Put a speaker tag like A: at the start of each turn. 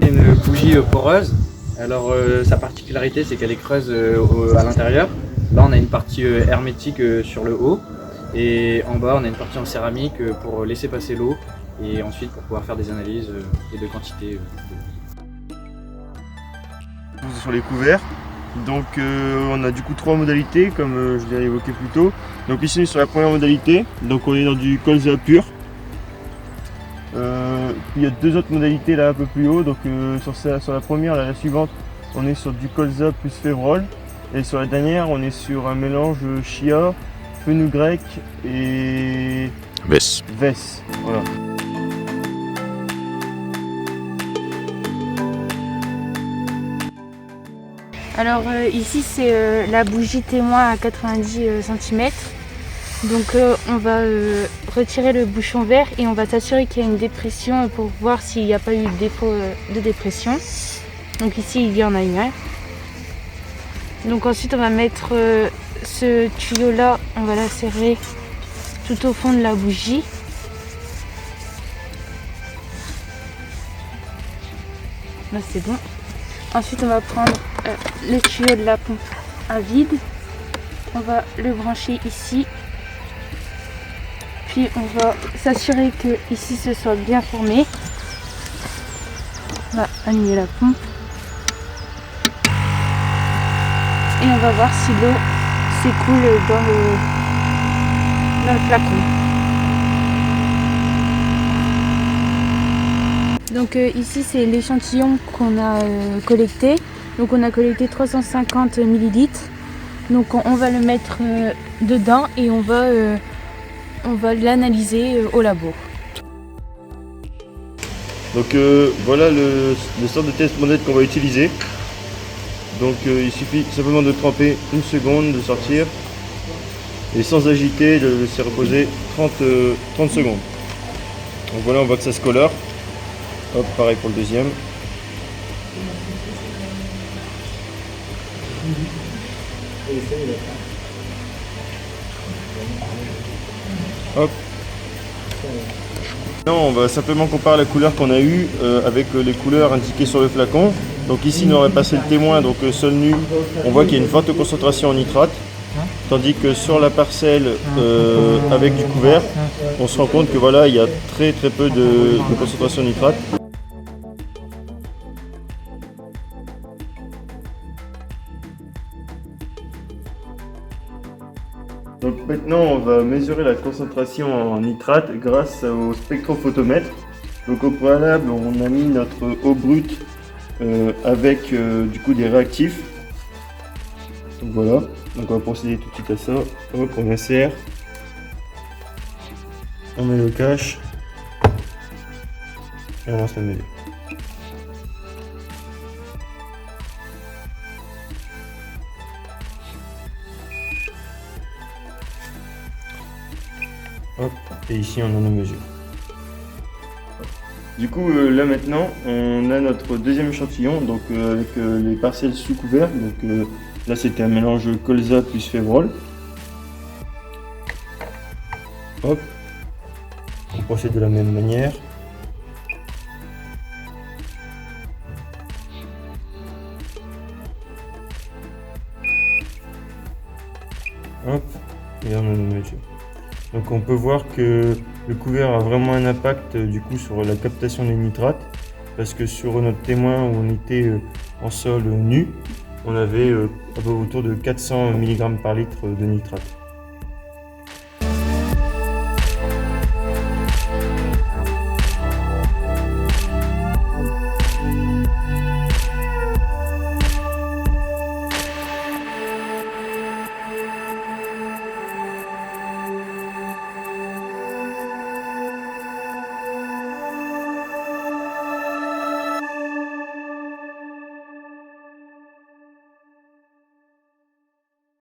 A: Une bougie poreuse. Alors sa particularité c'est qu'elle est creuse à l'intérieur. Là on a une partie hermétique sur le haut et en bas on a une partie en céramique pour laisser passer l'eau et ensuite pour pouvoir faire des analyses et de quantité d'eau.
B: Sur les couverts. Donc on a du coup 3 modalités comme je l'ai évoqué plus tôt. Donc ici on est sur la première modalité, donc on est dans du colza pur. Il y a 2 autres modalités là un peu plus haut, donc sur la première, là, la suivante, on est sur du colza plus févrole, et sur la dernière on est sur un mélange chia, fenugrec et
C: Vess.
B: Voilà.
D: Alors ici c'est la bougie témoin à 90 cm. Donc on va retirer le bouchon vert et on va s'assurer qu'il y a une dépression pour voir s'il n'y a pas eu de défaut de dépression. Donc ici il y en a une. Donc ensuite on va mettre ce tuyau là, on va l'insérer tout au fond de la bougie. Là c'est bon. Ensuite on va prendre le tuyau de la pompe à vide. On va le brancher ici. Puis on va s'assurer que ici ce soit bien formé. On va aligner la pompe. Et on va voir si l'eau s'écoule dans le flacon. Donc ici c'est l'échantillon qu'on a collecté. Donc on a collecté 350 ml. Donc on va le mettre dedans et on va l'analyser au labo.
B: Donc voilà le sorte de test monette qu'on va utiliser. Donc il suffit simplement de tremper une seconde, de sortir et sans agiter, de le laisser reposer 30 secondes. Donc voilà, on voit que ça se colore. Hop, pareil pour le deuxième. Hop. Non, on va simplement comparer la couleur qu'on a eue avec les couleurs indiquées sur le flacon. Donc ici, nous aurait passé le témoin, donc sol nu, on voit qu'il y a une forte concentration en nitrate. Tandis que sur la parcelle avec du couvert, on se rend compte que voilà, il y a très peu de concentration en nitrate. Donc maintenant on va mesurer la concentration en nitrate grâce au spectrophotomètre. Donc au préalable on a mis notre eau brute avec du coup des réactifs. Donc voilà, donc on va procéder tout de suite à ça. Hop, on insère, on met le cache et on lance la mesure. Hop, et ici on a nos mesures. Du coup là maintenant on a notre deuxième échantillon, donc avec les parcelles sous couvert. Donc là c'était un mélange colza plus févrole. Hop, on procède de la même manière. Hop, et on a nos mesures. Donc on peut voir que le couvert a vraiment un impact du coup sur la captation des nitrates, parce que sur notre témoin où on était en sol nu, on avait autour de 400 mg par litre de nitrate.